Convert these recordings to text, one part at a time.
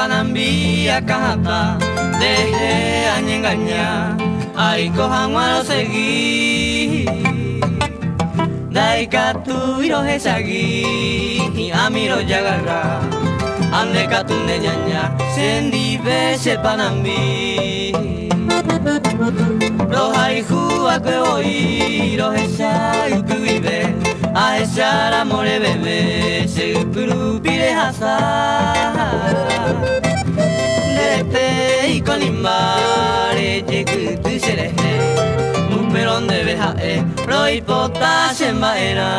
panambia kahata deje añengaña ay kohanwa lo seguí daikatu iro hesagi amiro jagarra ande katunde ñaña sendi bese panambi rohai hua que hoy rohesa yukuibe a echar amore bebé se pide hasa derete y colimbare llegutu serete un perón de bejae roi pota sembaera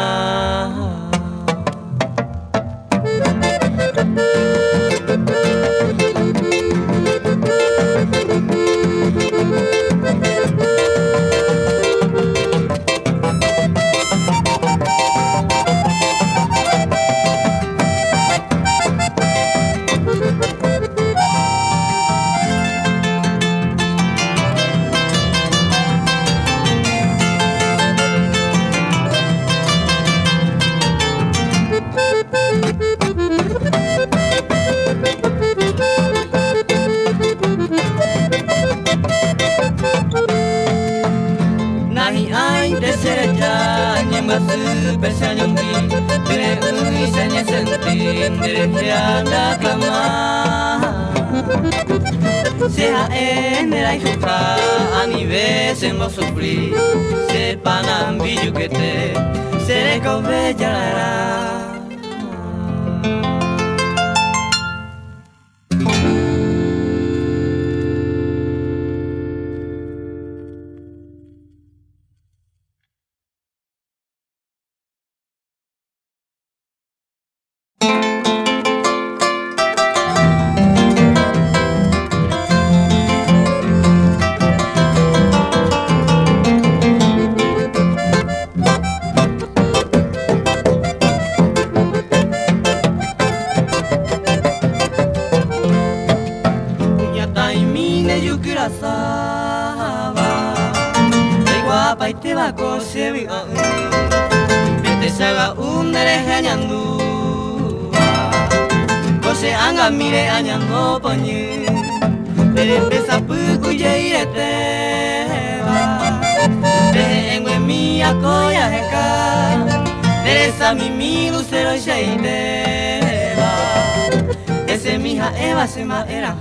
Pese nyongi, tere ui senya sentin, tere hianda kama. Sea enera ijuka, ani besen lo sufrí, se panambi yukete, se recobe yalara. Mire añando poñu Tere pesa puku yeirete Tere engwe miya koya heka Tere sami mi lucero sheite Ese mija eva se ma era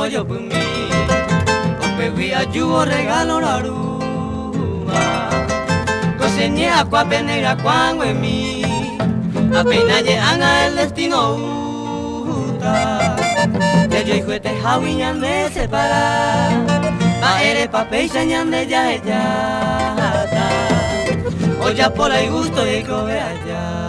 pollo pumi Opewi ayuo regalo la ruma Coseñé aqua peneira cuango en mí Apenas llegan a el destino uta De yo y juete jawiñan de separar Ma ere papel señan de ya ella Oya por el gusto de cobe allá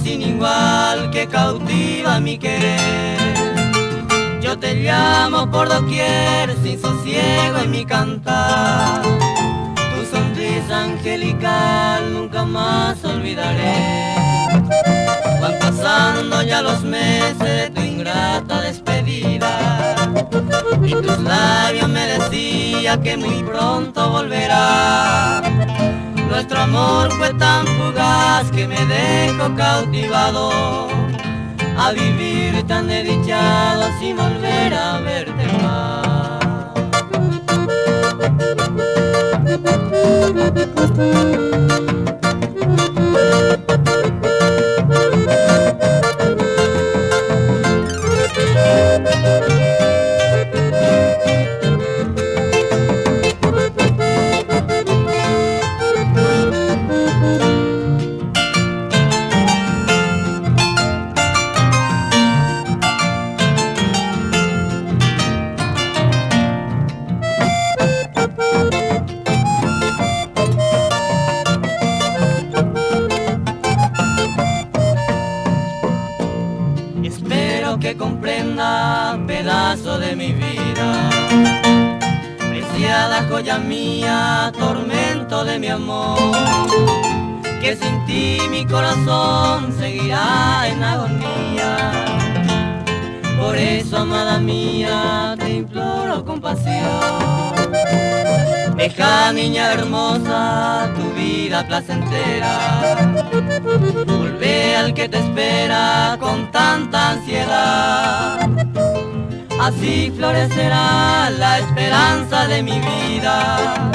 Sin igual que cautiva mi querer Yo te llamo por doquier sin sosiego en mi cantar Tu sonrisa angelical nunca más olvidaré Cuántas pasando ya los meses de tu ingrata despedida, y tus labios me decían que muy pronto volverá. Nuestro amor fue tan fugaz que me dejó cautivado a vivir tan desdichado sin volver a verte más. Que comprenda, pedazo de mi vida, preciada joya mía, tormento de mi amor, que sin ti mi corazón seguirá en agonía. Por eso, amada mía, te imploro compasión. Deja, niña hermosa, tu vida placentera, volvé al que te espera con tanta ansiedad. Así florecerá la esperanza de mi vida,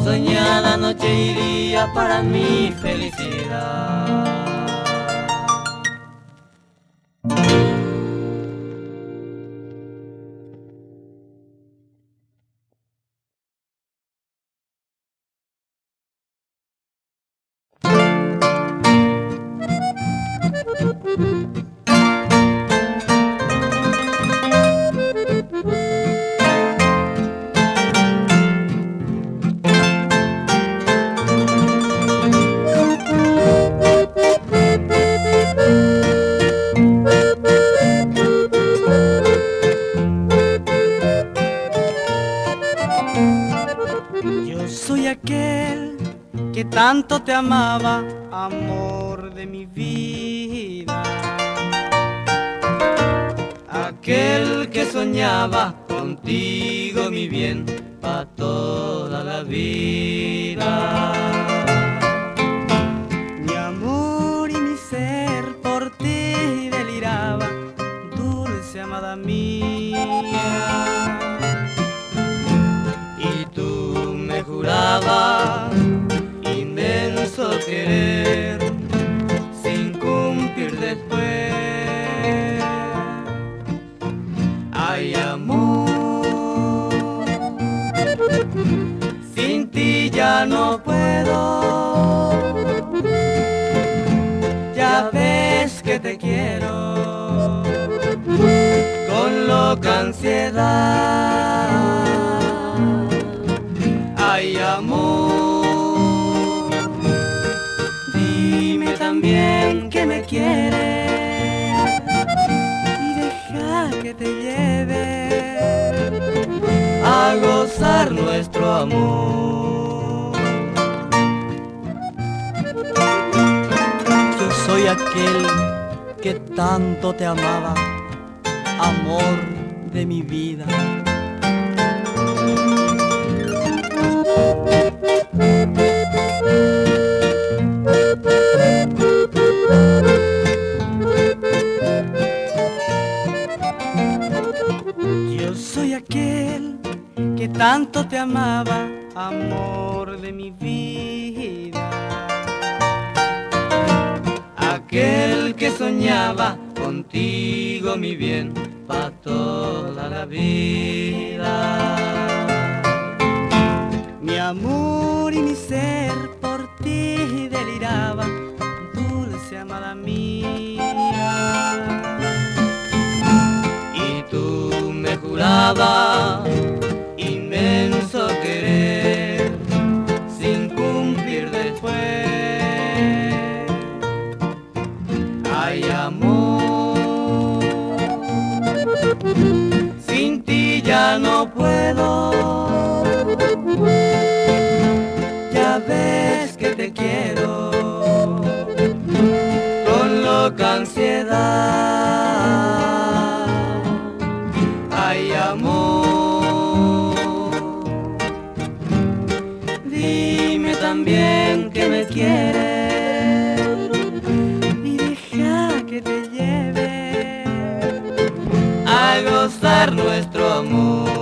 soñada noche y día para mi felicidad. Tanto te amaba, amor de mi vida, aquel que soñaba contigo mi bien pa' toda la vida. Mi amor y mi ser por ti deliraba, dulce amada mía, y tú me jurabas inmenso querer sin cumplir después. Ay, amor, sin ti ya no puedo, ya ves que te quiero con loca ansiedad. Ay, amor, dime también que me quieres y deja que te lleve a gozar nuestro amor. Yo soy aquel que tanto te amaba, amor de mi vida. Yo soy aquel que tanto te amaba, amor de mi vida, aquel que soñaba contigo mi bien pa' toda la vida. Mi amor y mi ser por ti deliraba, dulce amada mía, y tú me jurabas inmenso querer sin cumplir después. Ay, amor, sin ti ya no puedo, ya ves que te quiero con lo provoca ansiedad. Ay, amor, dime también que me quieres y deja que te lleve a gozar nuestro amor.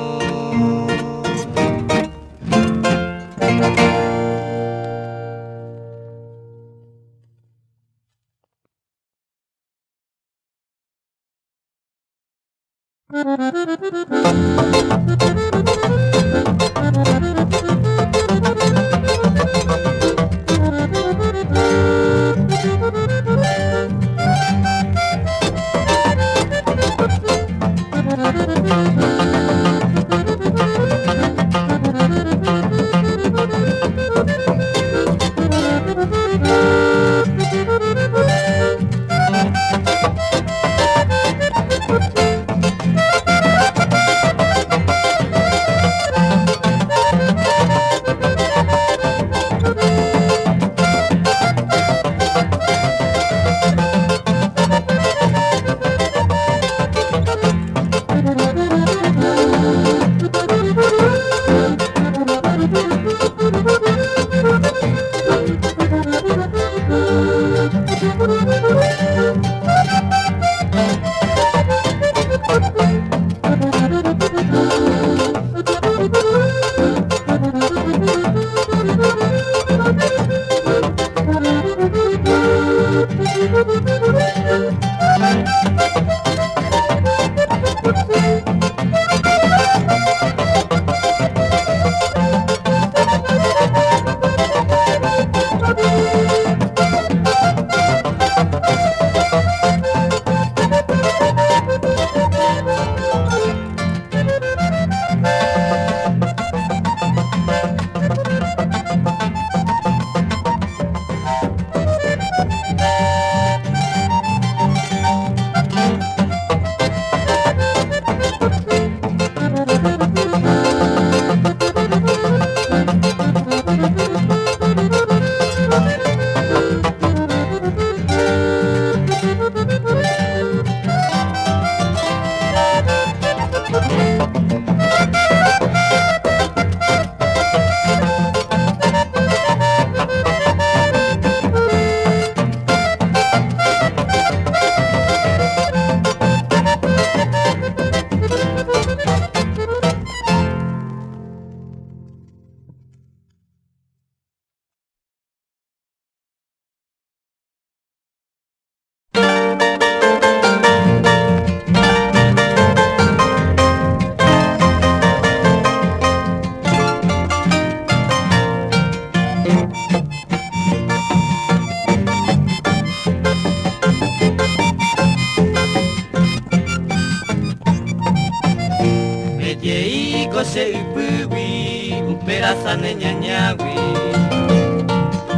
Se ipubi, upera sane ñañagui,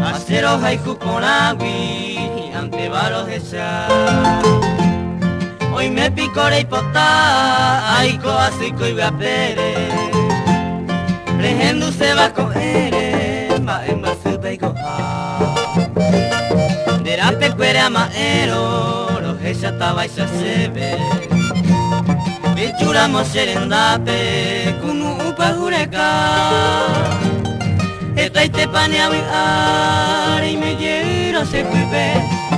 acero haiku konagui, ante varos esa. Hoy me picore y potá, aiko asuiko y guapere, rehendu se va a coere, ma en masupe y coja. Derape cuere maero, los ella taba y se ve. Bichuramos serendate, kunu upa jureka. Esta ite paneawi ari me llero se cuipe.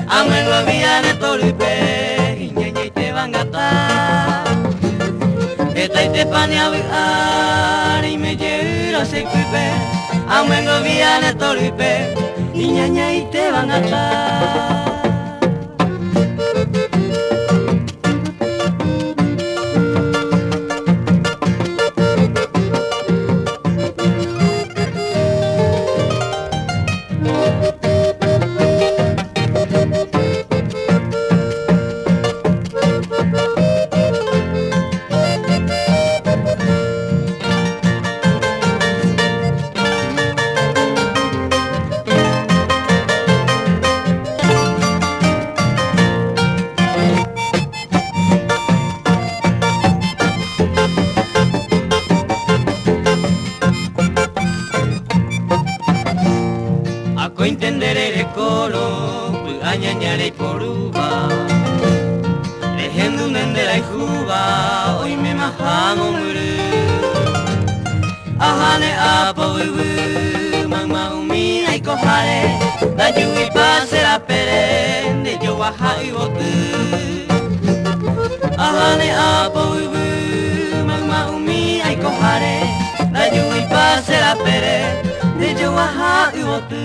Amengo viane toripe, iñeñe te van a ta. Esta ite paneawi ari me llero se cuipe. Amengo viane toripe, iñeñe te van a ta. añañare poruba Lehendu nendera ijuba Hoy me majamo muru Ahane apo wiwu Mama umi aiko hare Da yui pase la pere De yo waha iwotu Ahane apo wiwu Mama umi aiko hare Da yui pase la pere De yo waha iwotu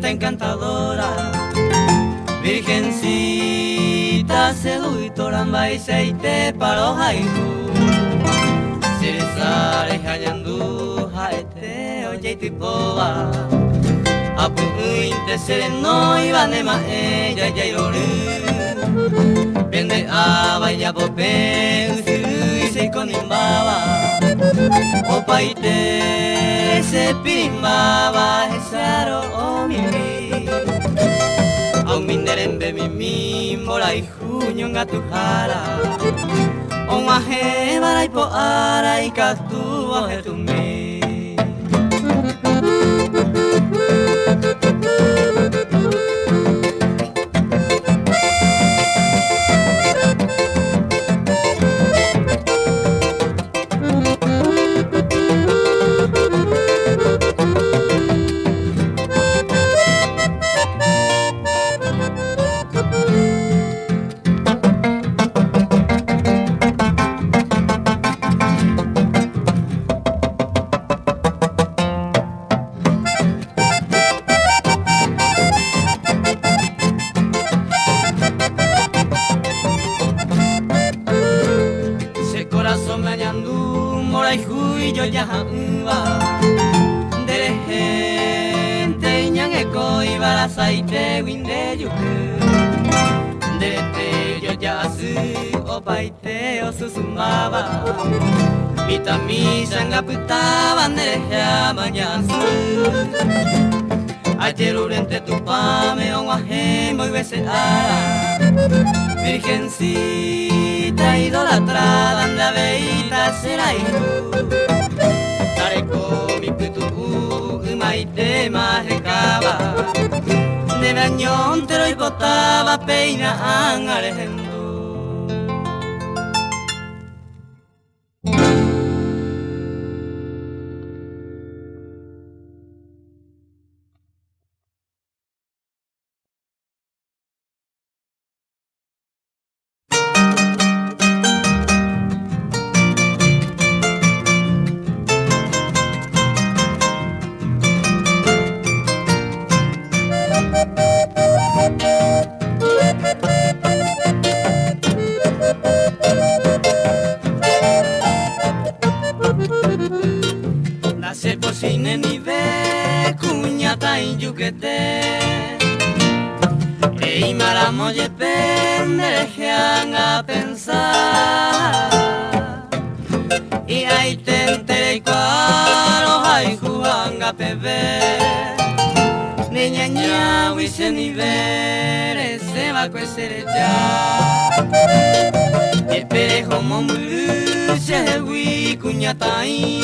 Encantadora, virgencita seductora, mbaiseite paro haiku, sirisare hayandu haete oyeiti poa, apu uinte sereno ibanema ella yairoru, pende abaya pope usuru seiko nimbaba, opaite se pirimbaba esaro omimi. Minderembe mimi morai junyo ngatuhara Omahe barai po arai katu ohe tumi Saite winde yuku Derete yo yasu opaite osusumaba Mitami sanga putaba nereja mañasu Ayer urente tu pame onguaje muy veces ara Virgencita idolatrada anda veita será hijo Tareko mi putu umaite más recaba De dañón te lo botaba peina angarejendo Cine ni ve cuñata y yuquete Ei maramo ye pendejean a pensar Y ahí te enteré y cuaro hay juan a pebe Niña ña wise ni ver se va a crecer ya Espere como mulu se hui cuñata y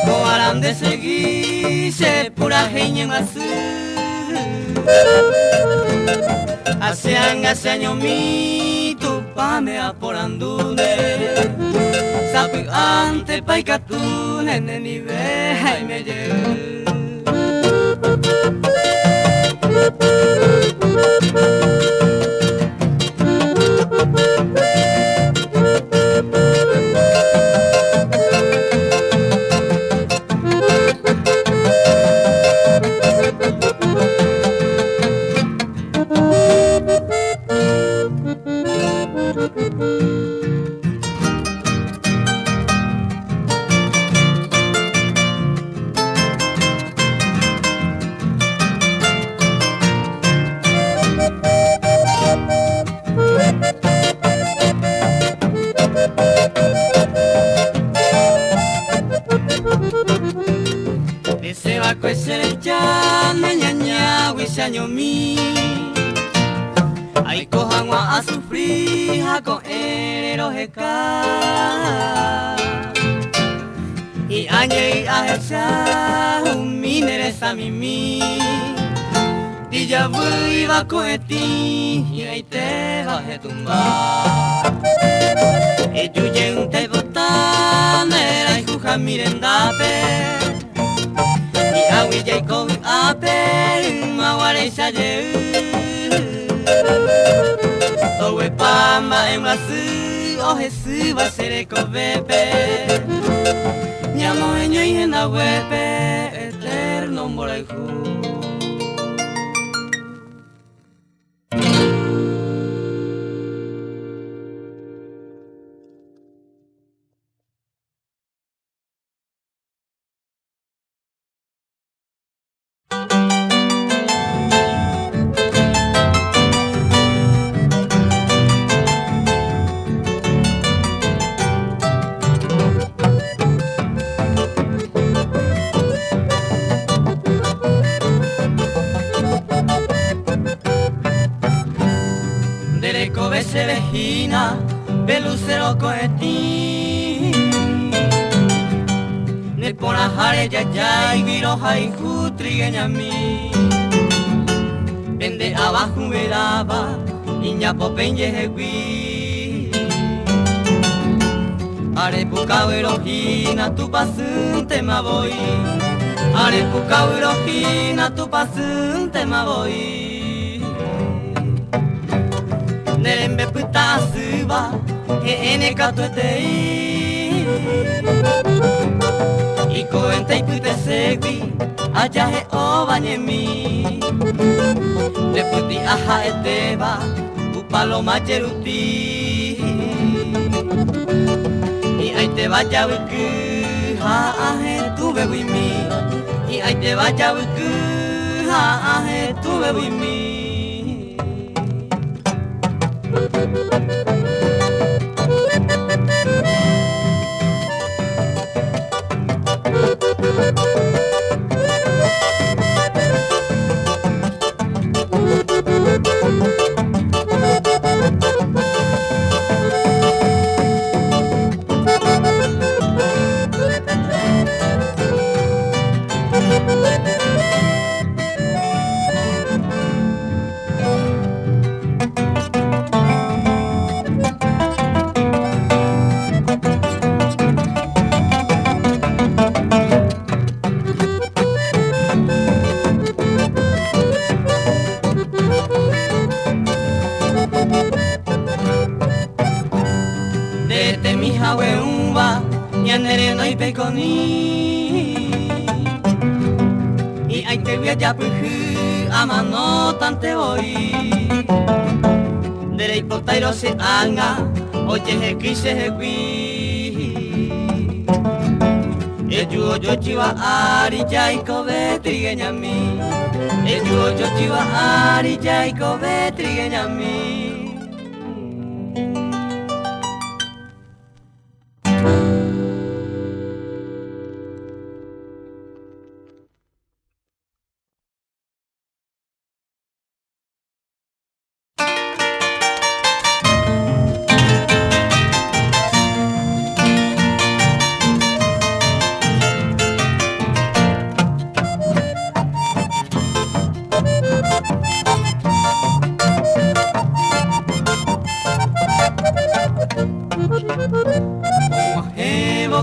Koaran de seguirse pura genia en azul Hace años mi tu pa me aporandune Sapi ante paikatune neni veja y me lleve años mí. Ay, cojan a sufrir, a con enero y añe a echar un mineresa mimi. Y ya voy a coeti y ahí te vas a tumbar. Y yo te botanera y juja mirendape. Y agui ya y con ape, maguare ya Owe pamba en Brasil, o Jesús va a ser eco bebé. Ñamo eño y en la huepe, eterno moraju. Se vejina, pelucero coeti. Ne pona jare ya ya y viro jai jutrigueña mi. Vende abajo veraba, niña popenye jegui. Are pucao erojina, tu pasunte ma voy. Are pucao erojina, tu pasunte ma voy. Nerembe puta suba, ene katuetei. Iko entei pute segui, allá he o bañemi. Le puti aja eteba, upaloma cheruti. Y ahí te vaya buku, ha aje tu bebuimi. Y ahí te vaya buku, ha aje tu bebuimi. Y hay que ver ya a mano tante voy. De la hipotairo se anga, oye que se vi. El yo chiva ari ya y cobe trigueña mi. El yo chiva ari ya y cobe trigueña mi.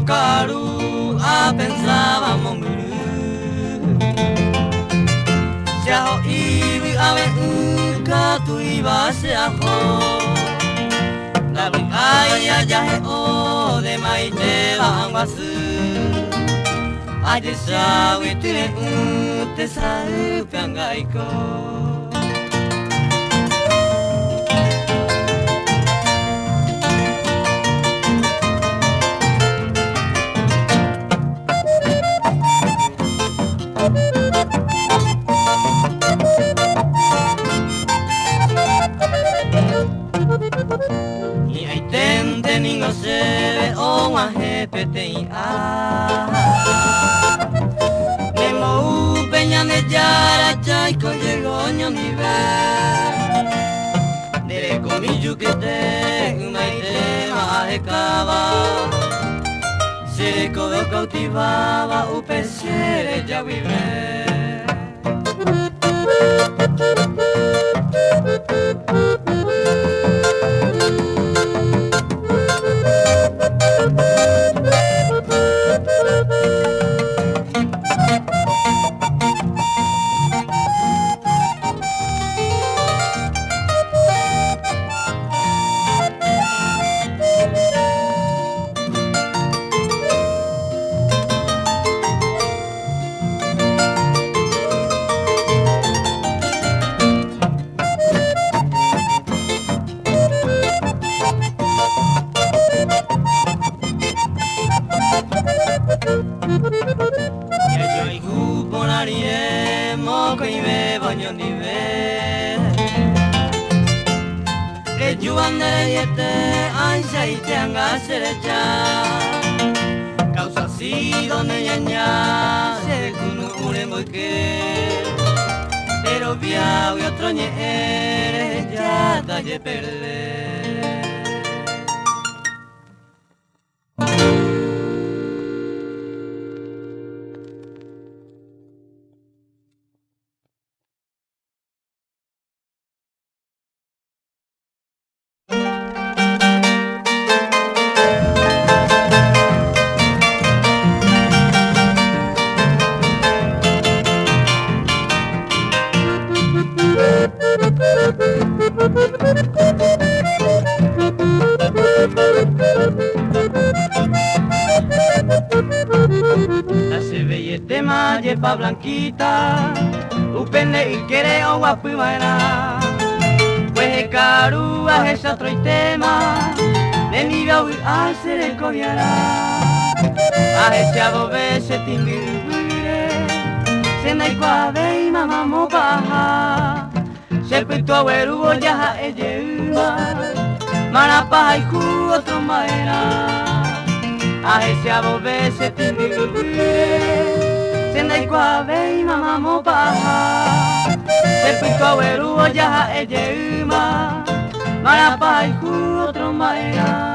Karu a pensaba monguru Siaho ibi awe uka tu iba siaho Labi aya jahe o de maite bangwasu Aje sawi tune ute sau piangaiko Ningo se o mahepe te a Nemo peña de yara chaiko llegó nive de komiyukete umaite mahekaba sereko do cautivaba o pesere ya vive. Causa si donde ñaña se kunu ure moike pero viao y otro ñere ya talle perder. La sebellete ma lleva blanquita, upende y quiere o guapumaera. Pues el caru a esa otro tema, de mi veo a ser el coviara. A ese abobe se timbire, se na y cuave y mamá mo baja. Se pito abuelo ya a ella, marapa y cu otro maera. A ese abobe se timbire, se na y cuave y mamá mo baja. Se pito abuelo ya a ella, marapa y cu otro maera.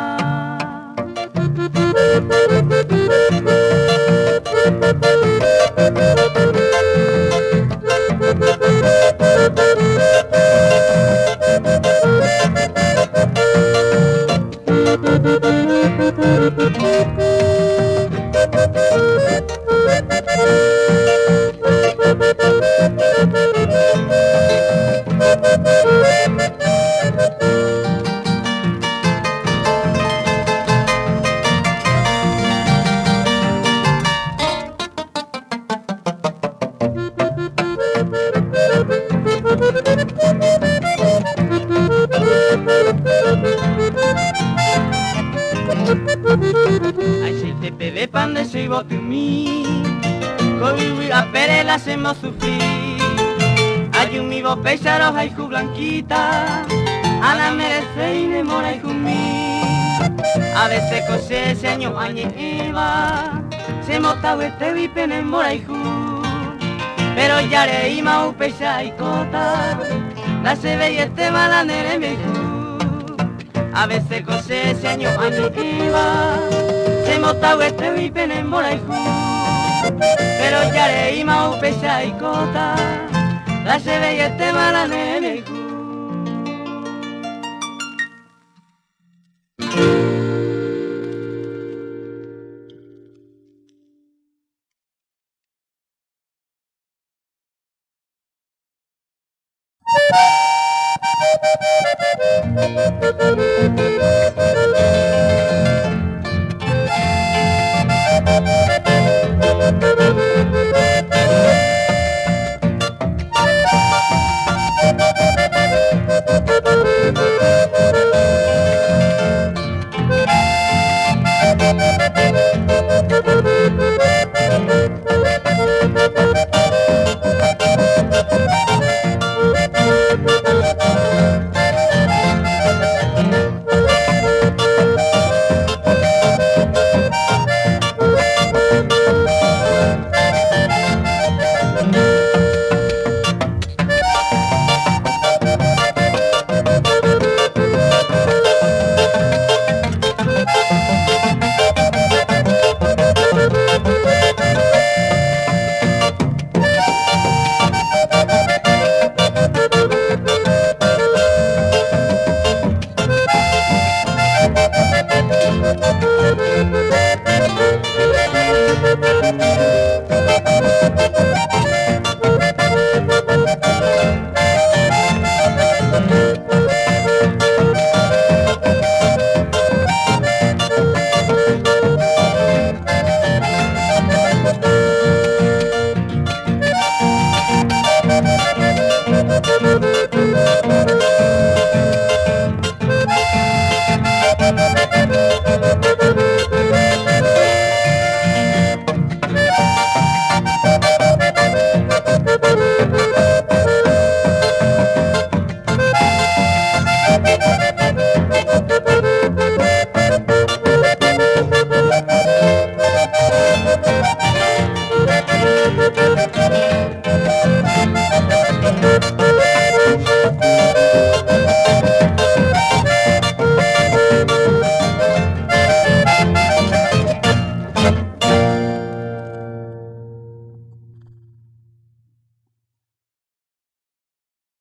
Ay, si te pede pan de soy vos tú mí, con a pere la hacemos sufrir. Hay un mi vos peisaros, hay ju blanquita, a la merece y me mora y mí. A veces cose ese año añeva, se mota este vipen en mora y ju. Pero ya le ima u peisa y cota, la se ve y este malanere me ju. A veces cose ese año iba, se motaba este vipen en mora y ju. Pero ya le ima u peisa y cota, la se ve y este malanere me ju.